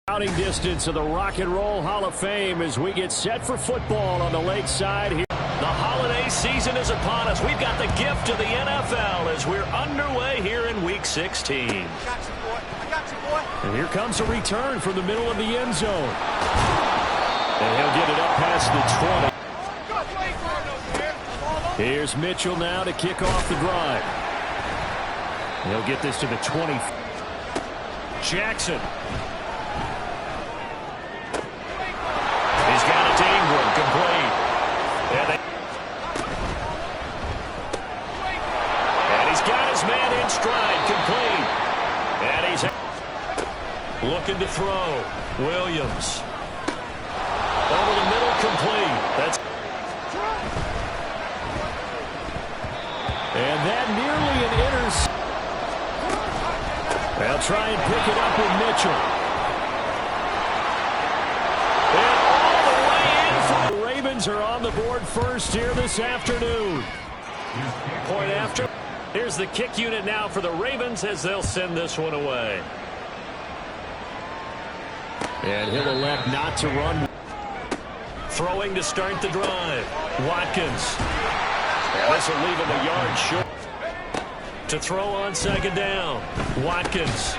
Outing distance of the Rock and Roll Hall of Fame as we get set for football on the lakeside here. The holiday season is upon us. We've got the gift of the NFL as we're underway here in Week 16. I got you, boy. I got you, boy. And here comes a return from the middle of the end zone. And he'll get it up past the 20. Here's Mitchell now to kick off the drive. He'll get this to the 20. Jackson. He's got it to Ingram, complete. And he's got his man in stride, complete. And he's looking to throw. Williams. Over the middle, complete. That's. And that nearly an interception. They'll try and pick it up with Mitchell. And all the way in for the Ravens are on the board first here this afternoon. Point after. Here's the kick unit now for the Ravens as they'll send this one away. And he'll elect not to run. Throwing to start the drive. Watkins. And this will leave him a yard short. To throw on second down. Watkins.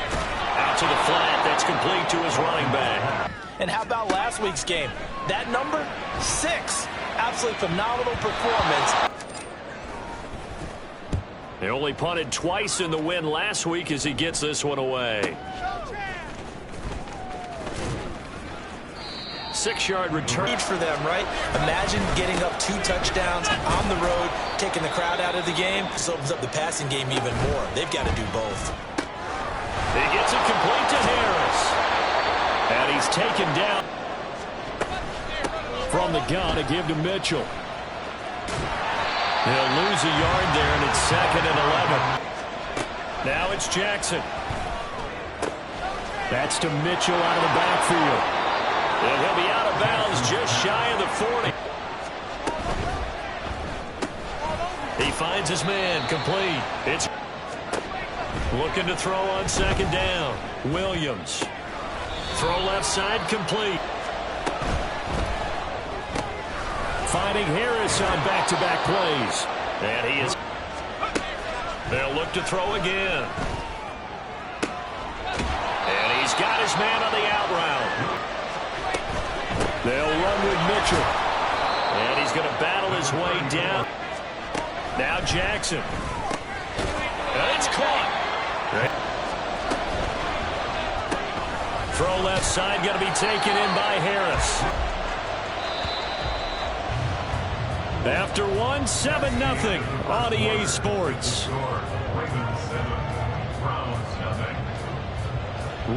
Out to the flat. That's complete to his running back. And how about last week's game? That number? 6. Absolutely phenomenal performance. They only punted twice in the win last week as he gets this one away. 6-yard return. Huge for them, right? Imagine getting up 2 touchdowns on the road, taking the crowd out of the game. This opens up the passing game even more. They've got to do both. He gets it complete to Harris. And he's taken down. From the gun to give to Mitchell. He'll lose a yard there, and it's 2nd and 11. Now it's Jackson. That's to Mitchell out of the backfield. And he'll be out of bounds just shy of the 40. He finds his man, complete. It's looking to throw on second down. Williams. Throw left side, complete. Finding Harris on back-to-back plays. And he is. They'll look to throw again. And he's got his man on the out route. They'll run with Mitchell. And he's going to battle his way down. Now Jackson. And it's caught. Throw left side, going to be taken in by Harris. After 1, 7-0 on EA Sports.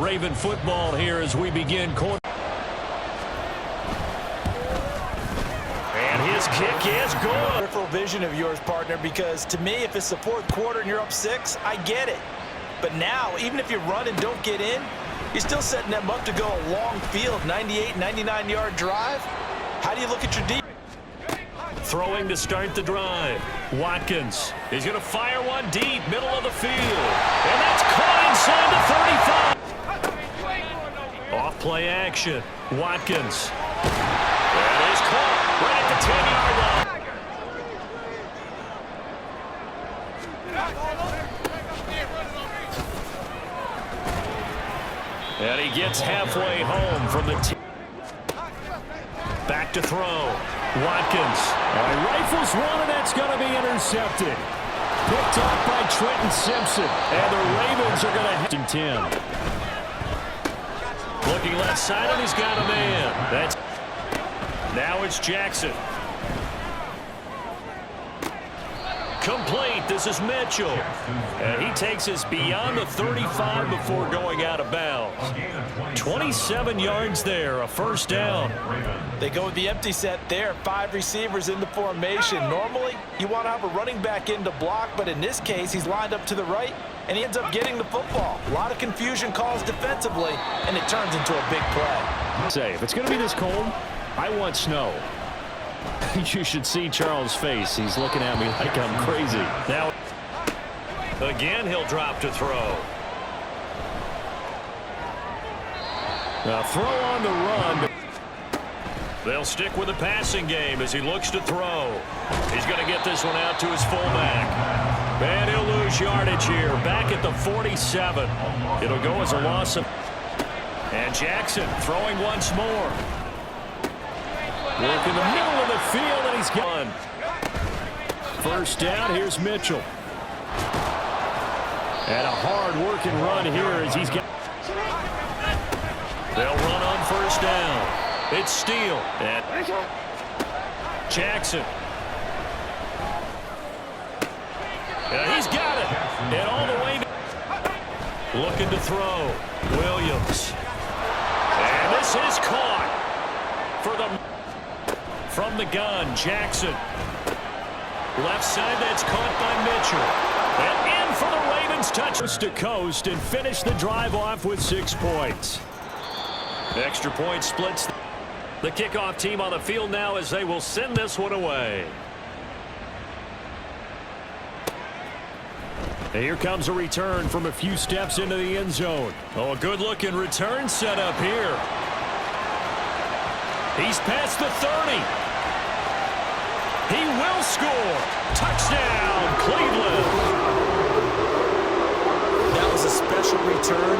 Raven football here as we begin quarter. And his kick is good. Peripheral vision of yours, partner, because to me, if it's the 4th quarter and you're up 6, I get it. But now, even if you run and don't get in, you're still setting them up to go a long field, 98, 99-yard drive. How do you look at your defense? Throwing to start the drive. Watkins. He's going to fire one deep, middle of the field. And that's caught inside the 35. Off play action. Watkins. That is caught right at the 10-yard line. And he gets halfway home from the team. Back to throw. Watkins. And rifles one, and that's going to be intercepted. Picked off by Trenton Simpson. And the Ravens are going to hit 10. Looking left side, and he's got a man. That's. Now it's Jackson. Complete. This is Mitchell. And he takes us beyond the 35 before going out of bounds. 27 yards there, a first down. They go with the empty set there. 5 receivers in the formation. Normally, you want to have a running back in to block, but in this case, he's lined up to the right, and he ends up getting the football. A lot of confusion calls defensively, and it turns into a big play. Say, if it's going to be this cold, I want snow. You should see Charles' face. He's looking at me like I'm crazy. Now, again, he'll drop to throw. A throw on the run. They'll stick with the passing game as he looks to throw. He's going to get this one out to his fullback. And he'll lose yardage here. Back at the 47. It'll go as a loss of... And Jackson throwing once more. Work in the middle of the field, and he's gone. First down, here's Mitchell. And a hard-working run here as he's got... They'll run on first down. It's Steele. And Jackson. And he's got it. And all the way. Looking to throw. Williams. And this is caught. From the gun, Jackson. Left side, that's caught by Mitchell. And in for the Ravens, touch to coast and finish the drive off with 6 points. Extra point splits the kickoff team on the field now as they will send this one away. And here comes a return from a few steps into the end zone. Oh, a good-looking return set up here. He's past the 30. He will score. Touchdown, Cleveland. That was a special return,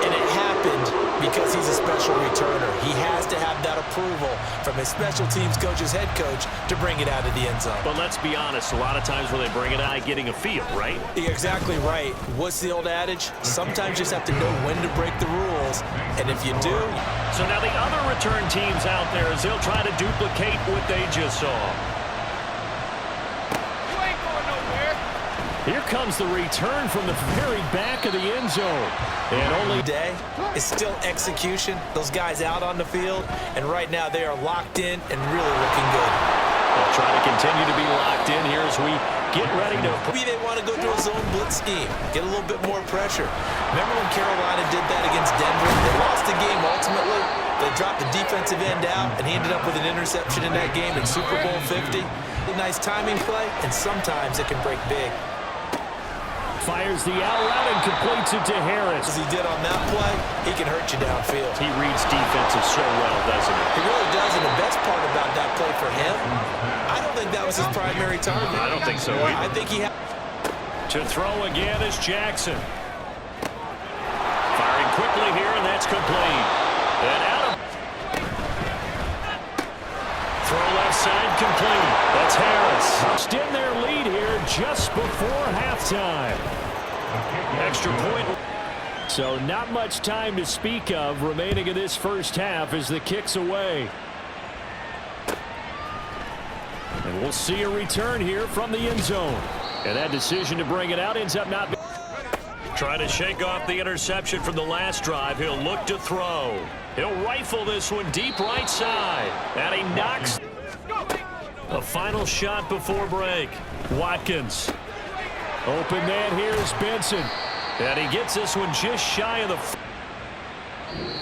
and it happened because he's a special returner. He has to have that approval from his special teams coach's head coach to bring it out of the end zone. But let's be honest, a lot of times when they bring it out, getting a feel, right? You're exactly right. What's the old adage? Sometimes you just have to know when to break the rules, and if you do... So now the other return teams out there as they'll try to duplicate what they just saw. Here comes the return from the very back of the end zone. And only day is still execution. Those guys out on the field, and right now they are locked in and really looking good. They'll try to continue to be locked in here as we get ready to... Maybe they want to go to a zone blitz scheme, get a little bit more pressure. Remember when Carolina did that against Denver? They lost the game ultimately. They dropped the defensive end out, and he ended up with an interception in that game in Super Bowl 50. A nice timing play, and sometimes it can break big. Fires the out route and completes it to Harris. As he did on that play, he can hurt you downfield. He reads defenses so well, doesn't he? He really does, and the best part about that play for him, I don't think that was his primary target. I don't think so either. I think he had... To throw again is Jackson. Firing quickly here, and that's complete. And out of... Throw left side complete. That's Harris. Extend their lead here just before halftime. Extra point. So not much time to speak of remaining in this first half as the kick's away. And we'll see a return here from the end zone. And that decision to bring it out ends up not being... Trying to shake off the interception from the last drive. He'll look to throw. He'll rifle this one deep right side. And he knocks... A final shot before break. Watkins. Open man here is Benson. And he gets this one just shy of the...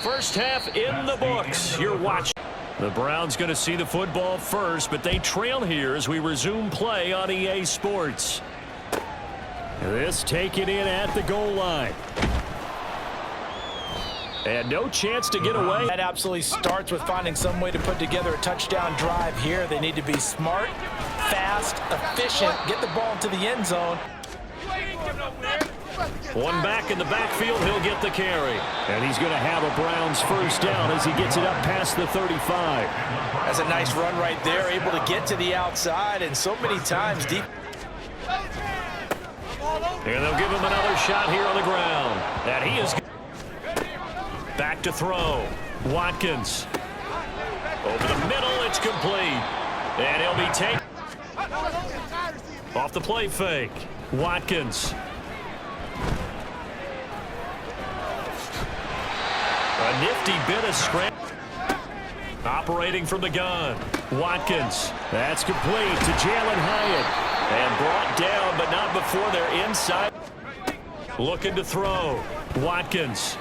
First half in the books. You're watching. The Browns going to see the football first, but they trail here as we resume play on EA Sports. This taken in at the goal line. And no chance to get away. That absolutely starts with finding some way to put together a touchdown drive here. They need to be smart, fast, efficient, get the ball to the end zone. One back in the backfield, he'll get the carry. And he's going to have a Browns first down as he gets it up past the 35. That's a nice run right there, able to get to the outside, and so many times deep. And they'll give him another shot here on the ground. And he is back to throw. Watkins. Over the middle, it's complete. And he'll be taken off the play fake. Watkins. A nifty bit of scramble. Operating from the gun. Watkins. That's complete to Jalen Hyatt. And brought down, but not before they're inside. Looking to throw. Watkins.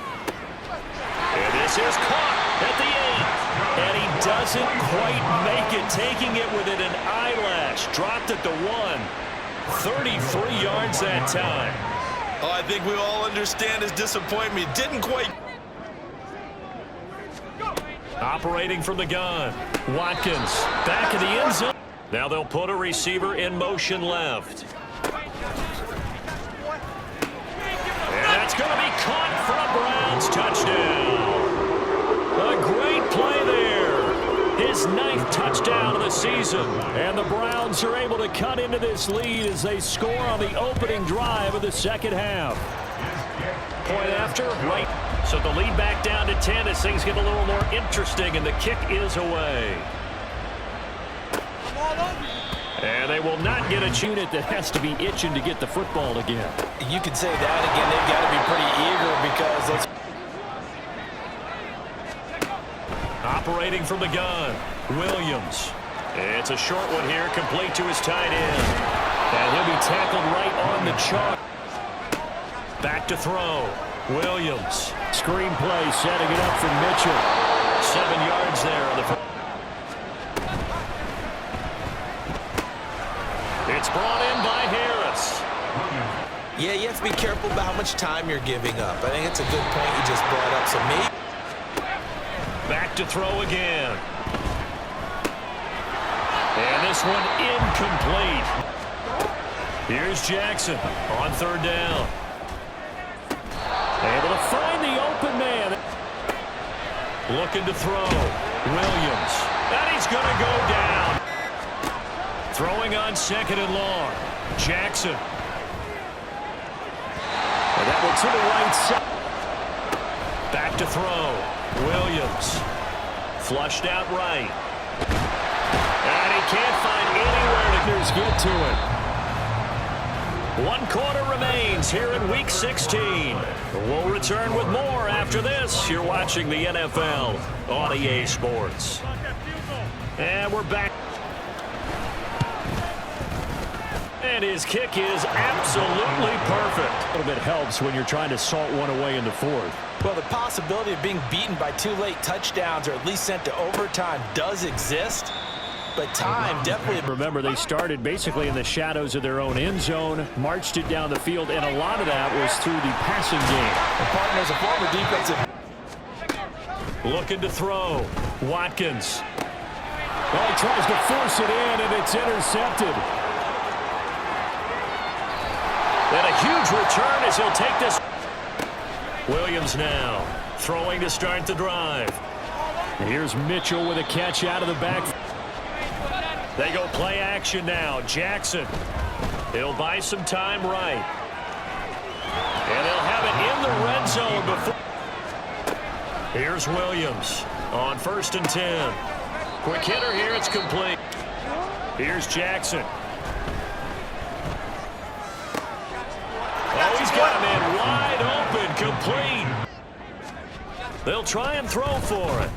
And this is caught at the 8. And he doesn't quite make it. Taking it within an eyelash. Dropped at the 1. 33 yards that time. Oh, I think we all understand his disappointment. Didn't quite. Operating from the gun. Watkins back in the end zone. Now they'll put a receiver in motion left. And that's going to be caught for a Browns touchdown. A great play there. His 9th touchdown of the season. And the Browns are able to cut into this lead as they score on the opening drive of the second half. Point after, right. So the lead back down to 10 as things get a little more interesting, and the kick is away. And they will not get a unit that has to be itching to get the football again. You could say that again. They've got to be pretty eager because it's... Operating from the gun, Williams. It's a short one here, complete to his tight end. And he'll be tackled right on the chalk. Back to throw, Williams. Screen play, setting it up for Mitchell. 7 yards there on the first. It's brought in by Harris. Yeah, you have to be careful about how much time you're giving up. I think it's a good point you just brought up. So maybe... Back to throw again. And this one incomplete. Here's Jackson on 3rd down. Able to find the open man. Looking to throw. Williams. And he's going to go down. Throwing on 2nd and long. Jackson. And that one to the right side. Back to throw. Williams. Flushed out right. And he can't find anywhere to get to it. 1 quarter remains here in Week 16. We'll return with more after this. You're watching the NFL on EA Sports. And we're back. And his kick is absolutely perfect. A little bit helps when you're trying to salt one away in the 4th. Well, the possibility of being beaten by 2 late touchdowns or at least sent to overtime does exist. But time definitely... Remember, they started basically in the shadows of their own end zone, marched it down the field, and a lot of that was through the passing game. The partner's a former defensive... Looking to throw. Watkins. Well, he tries to force it in, and it's intercepted. And a huge return as he'll take this. Williams now throwing to start the drive. Here's Mitchell with a catch out of the back. They go play action now. Jackson. He'll buy some time right. And they'll have it in the red zone before. Here's Williams on 1st and 10. Quick hitter here. It's complete. Here's Jackson. Oh, he's got him in wide open, complete. They'll try and throw for it.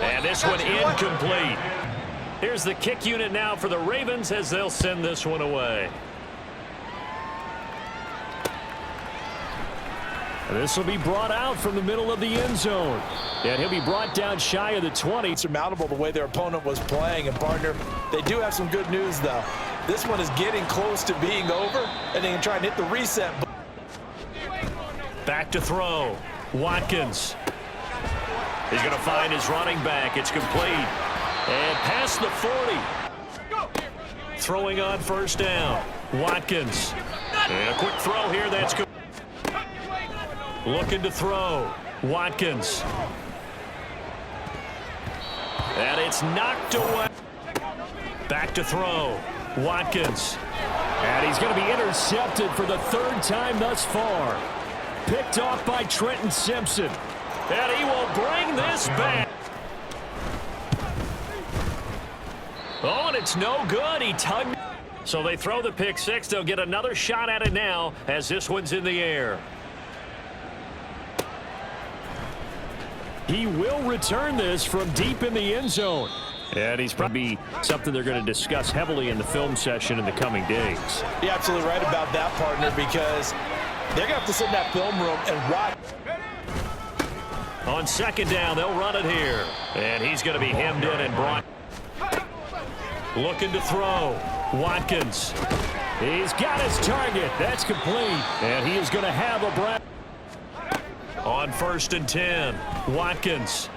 And this one incomplete. Here's the kick unit now for the Ravens as they'll send this one away. This will be brought out from the middle of the end zone. And he'll be brought down shy of the 20. It's surmountable the way their opponent was playing. And, partner, they do have some good news, though. This one is getting close to being over, and they can try and hit the reset. Back to throw. Watkins. He's going to find his running back. It's complete. And past the 40. Throwing on 1st down. Watkins. And a quick throw here. That's good. Looking to throw. Watkins. And it's knocked away. Back to throw. Watkins. And he's going to be intercepted for the 3rd time thus far. Picked off by Trenton Simpson. And he will bring this back. Oh, and it's no good. He tugged. So they throw the pick 6. They'll get another shot at it now as this one's in the air. He will return this from deep in the end zone. And he's probably something they're going to discuss heavily in the film session in the coming days. You're absolutely right about that, partner, because they're going to have to sit in that film room and watch. On 2nd down, they'll run it here. And he's going to be hemmed in and brought. Looking to throw. Watkins. He's got his target. That's complete. And he is going to have a break. On 1st and 10, Watkins.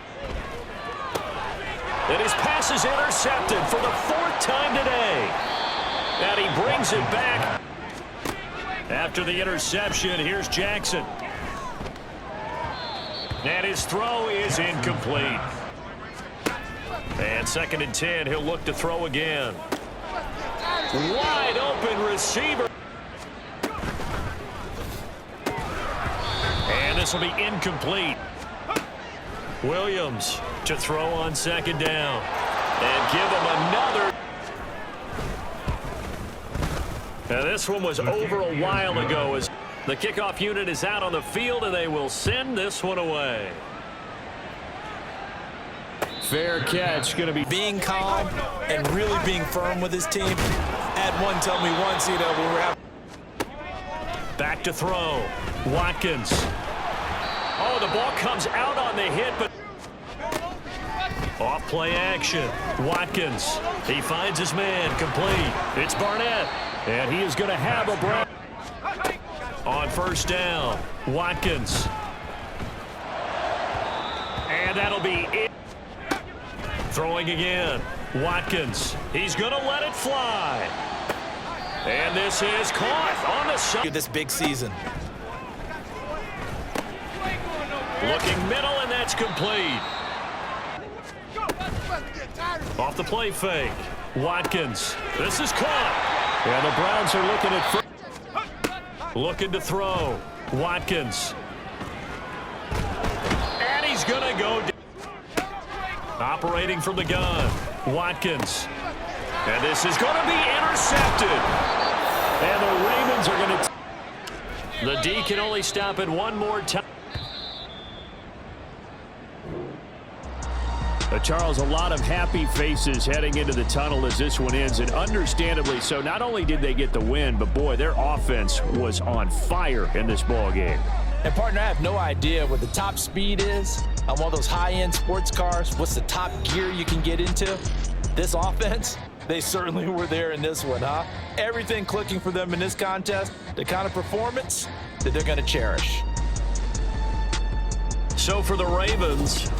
And his pass is intercepted for the 4th time today. And he brings it back. After the interception, here's Jackson. And his throw is incomplete. And 2nd and 10, he'll look to throw again. Wide open receiver. And this will be incomplete. Williams to throw on 2nd down. And give him another. Now this one was over a while ago as the kickoff unit is out on the field, and they will send this one away. Fair catch, going to be being calm and really being firm with his team. Had one tell me once, you know, we were having. Back to throw. Watkins. Oh, the ball comes out on the hit, but off play action. Watkins. He finds his man. Complete. It's Barnett. And he is going to have a break. On 1st down. Watkins. And that'll be it. Throwing again. Watkins. He's going to let it fly. And this is caught on the side. This big season. Looking middle, and that's complete. Off the play fake. Watkins. This is caught. And the Browns are looking to throw. Watkins. And he's going to go down. Operating from the gun. Watkins. And this is going to be intercepted. And the Ravens are going to. The D can only stop it one more time. Charles, a lot of happy faces heading into the tunnel as this one ends, and understandably so. Not only did they get the win, but boy, their offense was on fire in this ball game. And partner, I have no idea what the top speed is on one of those high-end sports cars. What's the top gear you can get into? This offense, they certainly were there in this one, huh? Everything clicking for them in this contest, the kind of performance that they're going to cherish. So for the Ravens,